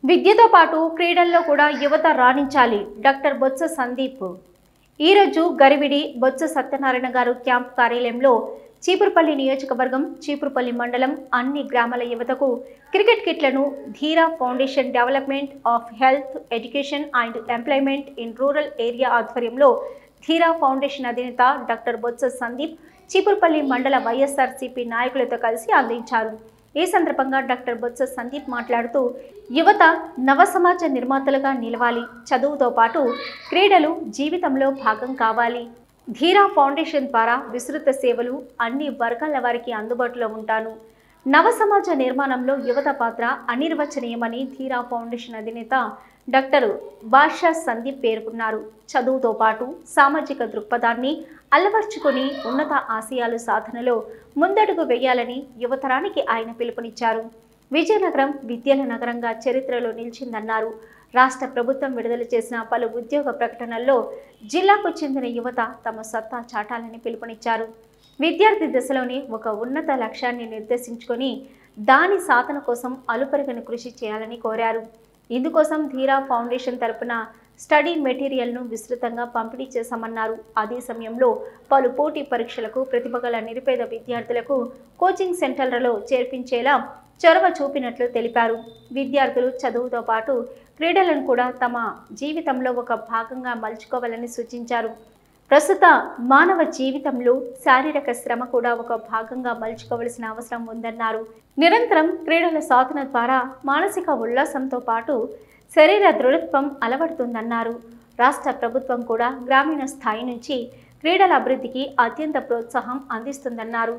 విద్యతో పాటు క్రీడల్లో కూడా యువత రాణించాలి. డాక్టర్ బొత్స సందీప్ ఈరోజు గరివిడి బొత్స సత్యనారాయణ గారు క్యాంప్ కార్యాలయంలో చీపురుపల్లి నియోజకవర్గం చీపురుపల్లి మండలం అన్ని గ్రామాల యువతకు క్రికెట్ కిట్లను ధీరా foundation development of health education and employment in rural area ఆధ్వర్యంలో ధీరా ఫౌండేషన్ అధినేత డాక్టర్ బొత్స సందీప్ చీపురుపల్లి మండల వైఎస్ఆర్సీపీ నాయకులతో కలిసి అందించారు. ఈ సందర్భంగా డాక్టర్ బొత్స సందీప్ మాట్లాడుతూ యువత నవ సమాజ నిర్మాతలుగా నిలవాలి, చదువుతో పాటు క్రీడలు జీవితంలో భాగం కావాలి. ధీరా ఫౌండేషన్ ద్వారా విస్తృత సేవలు అన్ని వర్గాల వారికి అందుబాటులో ఉంటాను. నవ సమాజ నిర్మాణంలో యువత పాత్ర అనిర్వచనీయమని ధీరా ఫౌండేషన్ అధినేత డాక్టర్ బాషా సందీప్ పేర్కొన్నారు. చదువుతో పాటు సామాజిక దృక్పథాన్ని అలవర్చుకొని ఉన్నత ఆశయాలు సాధనలో ముందడుగు వేయాలని యువతరానికి ఆయన పిలుపునిచ్చారు. విజయనగరం విద్యల నగరంగా చరిత్రలో నిలిచిందన్నారు. రాష్ట్ర ప్రభుత్వం విడుదల చేసిన పలు ఉద్యోగ ప్రకటనల్లో జిల్లాకు చెందిన యువత తమ సత్తా చాటాలని పిలుపునిచ్చారు. విద్యార్థి దశలోనే ఒక ఉన్నత లక్ష్యాన్ని నిర్దేశించుకొని దాని సాధన కోసం అలుపెరగని కృషి చేయాలని కోరారు. ఇందుకోసం ధీరా ఫౌండేషన్ తరపున స్టడీ మెటీరియల్ను విస్తృతంగా పంపిణీ చేశామన్నారు. అదే సమయంలో పలు పోటీ పరీక్షలకు ప్రతిభగల నిరుపేద విద్యార్థులకు కోచింగ్ సెంటర్లలో చేర్పించేలా చొరవ చూపినట్లు తెలిపారు. విద్యార్థులు చదువుతో పాటు క్రీడలను కూడా తమ జీవితంలో ఒక భాగంగా మలుచుకోవాలని సూచించారు. ప్రస్తుత మానవ జీవితంలో శారీరక శ్రమ కూడా ఒక భాగంగా మలుచుకోవలసిన అవసరం ఉందన్నారు. నిరంతరం క్రీడల సాధన ద్వారా మానసిక ఉల్లాసంతో పాటు శరీర దృఢత్వం అలవడుతుందన్నారు. రాష్ట్ర ప్రభుత్వం కూడా గ్రామీణ స్థాయి నుంచి క్రీడల అభివృద్ధికి అత్యంత ప్రోత్సాహం అందిస్తుందన్నారు.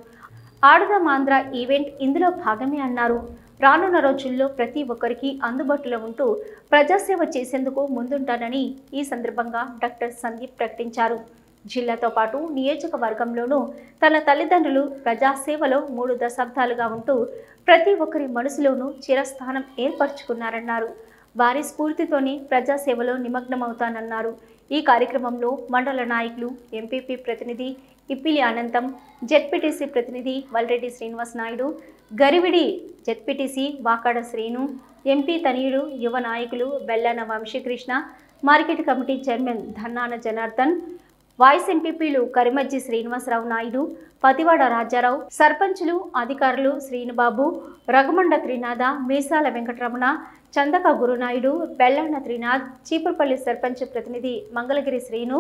ఆడుదాం ఆంధ్ర ఈవెంట్ ఇందులో భాగమే అన్నారు. రానున్న రోజుల్లో ప్రతి ఒక్కరికి అందుబాటులో ఉంటూ ప్రజాసేవ చేసేందుకు ముందుంటానని ఈ సందర్భంగా డాక్టర్ సందీప్ ప్రకటించారు. జిల్లాతో పాటు నియోజకవర్గంలోనూ తన తల్లిదండ్రులు ప్రజాసేవలో 3 దశాబ్దాలుగా ఉంటూ ప్రతి ఒక్కరి మనసులోనూ చిరస్థానం ఏర్పరచుకున్నారన్నారు. వారి స్ఫూర్తితోనే ప్రజాసేవలో నిమగ్నమవుతానన్నారు. ఈ కార్యక్రమంలో మండల నాయకులు, ఎంపీపీ ప్రతినిధి ఇప్పిలి అనంతం, జెడ్పీటీసీ ప్రతినిధి వల్రెడ్డి శ్రీనివాస్ నాయుడు, గరివిడి జెడ్పీటీసీ వాకాడ శ్రీను, ఎంపీ తనయుడు యువ నాయకులు Bellana Vamsikrishna, market committee chairman Dhannana Janardhan, vice ఎంపీపీలు కరిమజ్జి శ్రీనివాసరావు నాయుడు, పతివాడ రాజారావు, సర్పంచులు, అధికారులు శ్రీనుబాబు, రఘుమండ త్రినాథ, మీసాల వెంకటరమణ, చందక గురునాయుడు, బెల్లాన త్రినాథ్, చీపురుపల్లి సర్పంచ్ ప్రతినిధి మంగళగిరి శ్రీను,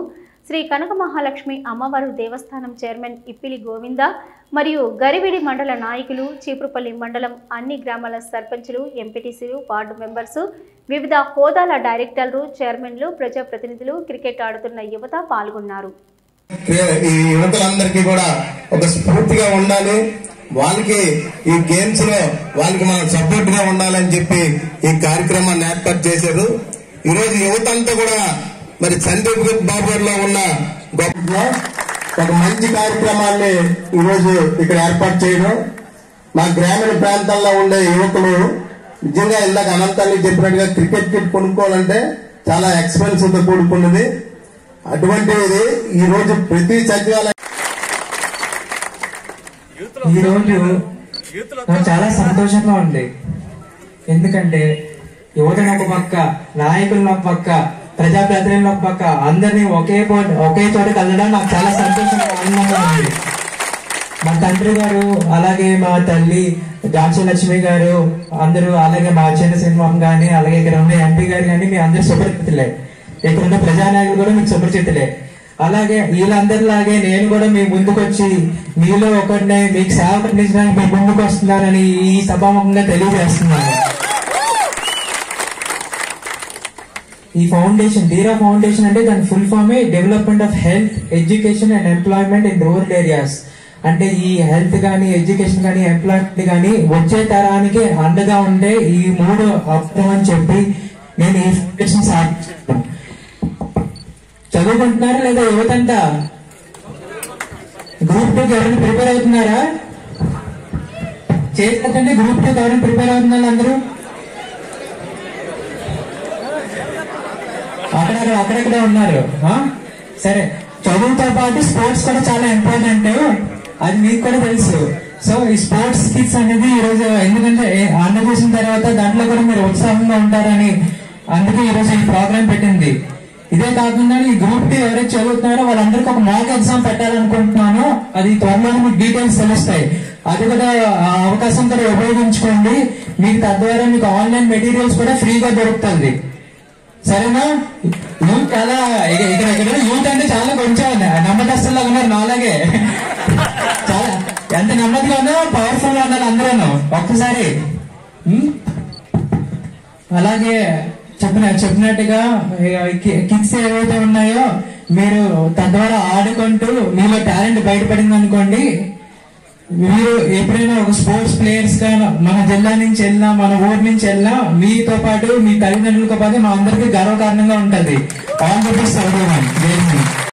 శ్రీ కనక మహాలక్ష్మి అమ్మవారు దేవస్థానం చైర్మన్ ఇప్పిలి గోవింద మరియు గరివిడి మండల నాయకులు, చీపురుపల్లి మండలం అన్ని గ్రామాల సర్పంచులు, ఎంపీటీసీలు, వార్డు మెంబర్సు, వివిధ హోదాల డైరెక్టర్లు, చైర్మన్లు, ప్రజాప్రతినిధులు, క్రికెట్ ఆడుతున్న యువత పాల్గొన్నారు. ఈ యువతలందరికీ కూడా ఒక స్ఫూర్తిగా ఉండాలి, వాళ్ళకి ఈ గేమ్స్ లో వాళ్ళకి మనం సపోర్ట్ గా ఉండాలని చెప్పి ఈ కార్యక్రమాన్ని ఏర్పాటు చేశారు. ఈరోజు యువత అంతా కూడా మరి సందీప్ బాబు గారిలో ఉన్న గొప్ప ఒక మంచి కార్యక్రమాన్ని ఈరోజు ఇక్కడ ఏర్పాటు చేయడం, మా గ్రామీణ ప్రాంతాల్లో ఉండే యువకులు నిజంగా ఇందాక అనంతాన్ని చెప్పినట్టుగా క్రికెట్ కిట్ కొనుక్కోవాలంటే చాలా ఎక్స్పెన్సివ్ తో కూడుకున్నది. అటువంటిది ఈ రోజు ప్రతి సచివాలయం ఈ రోజు నాకు చాలా సంతోషంగా ఉంది. ఎందుకంటే యువతను ఒక పక్క, నాయకులను ఒక పక్క, ప్రజాప్రతినిధులను ఒక పక్క, అందరినీ ఒకే చోట కలవడం నాకు చాలా సంతోషంగా ఆనందంగా ఉంది. మా తండ్రి గారు, అలాగే మా తల్లి ఝాన్సీ లక్ష్మి గారు, అందరూ, అలాగే మా చిన్న సినిమా కానీ, అలాగే ఇక్కడ ఉన్న ఎంపీ గారు కానీ, మీ అందరు సుపరిచితులే. ఇక్కడ ఉన్న ప్రజానాయకులు కూడా మీకు సుపరిచితులే. అలాగే వీళ్ళందరిలాగే నేను కూడా మీ ముందుకు వచ్చి మీలో ఒకరినే మీకు సేవ అందించడానికి మీ ముందుకు వస్తున్నానని ఈ సభాముఖంగా తెలియజేస్తున్నాను. ఈ ఫౌండేషన్, ధీరా ఫౌండేషన్ అంటే దాని full form development of health, education and employment in rural areas. అంటే ఈ హెల్త్ కానీ, ఎడ్యుకేషన్ కానీ, ఎంప్లాయ్మెంట్ కానీ వచ్చే తరానికి అండగా ఉండే ఈ 3 అవసరం అని చెప్పి నేను ఈ ఫౌండేషన్ స్థాపించాను. చదువుకుంటున్నారా లేదా యువతంతా? గ్రూప్ 2 ఎవరైనా ప్రిపేర్ అవుతున్నారా? చేస్తుంటే గ్రూప్ 2 ఎవరైనా ప్రిపేర్ అవుతున్నారు? అందరూ అక్కడెక్కడే ఉన్నారు. సరే, చదువుతో పాటు స్పోర్ట్స్ కూడా చాలా ఇంపార్టెంట్, అది మీకు కూడా తెలుసు. సో ఈ స్పోర్ట్స్ కిట్స్ అనేది ఈ రోజు ఎందుకంటే ఆర్డర్ చేసిన తర్వాత దాంట్లో కూడా మీరు ఉత్సాహంగా ఉంటారని అందుకే ఈ రోజు ఈ ప్రోగ్రామ్ పెట్టింది. ఇదే కాకుండా ఈ గ్రూప్ టీ ఎవరైతే చదువుతున్నారో వాళ్ళందరికీ ఒక మాక్ ఎగ్జామ్ పెట్టాలనుకుంటున్నాను. అది త్వరలో మీకు డీటెయిల్స్ తెలుస్తాయి. అది కూడా అవకాశం కూడా ఉపయోగించుకోండి. మీకు తద్వారా మీకు ఆన్లైన్ మెటీరియల్స్ కూడా ఫ్రీగా దొరుకుతుంది. సరేనా? యూత్ చాలా ఇక్కడ యూత్ అంటే చాలా కొంచెం నమ్మకస్తుల్లో ఉన్నారు. నాలాగే చాలా ఎంత నెమ్మదిగా ఉన్నా పవర్ఫుల్ గా ఉన్నారు అందరూ ఒక్కసారి. అలాగే చెప్పినట్టుగా కిడ్స్ ఏవైతే ఉన్నాయో మీరు తద్వారా ఆడుకుంటూ మీలో టాలెంట్ బయటపడింది అనుకోండి, మీరు ఎప్పుడైనా ఒక స్పోర్ట్స్ ప్లేయర్స్ గా మన జిల్లా నుంచి వెళ్ళినా మన ఊరి నుంచి వెళ్ళినా మీతో పాటు మీ తల్లిదండ్రులతో పాటు మా అందరికీ గర్వకారణంగా ఉంటది. All the best.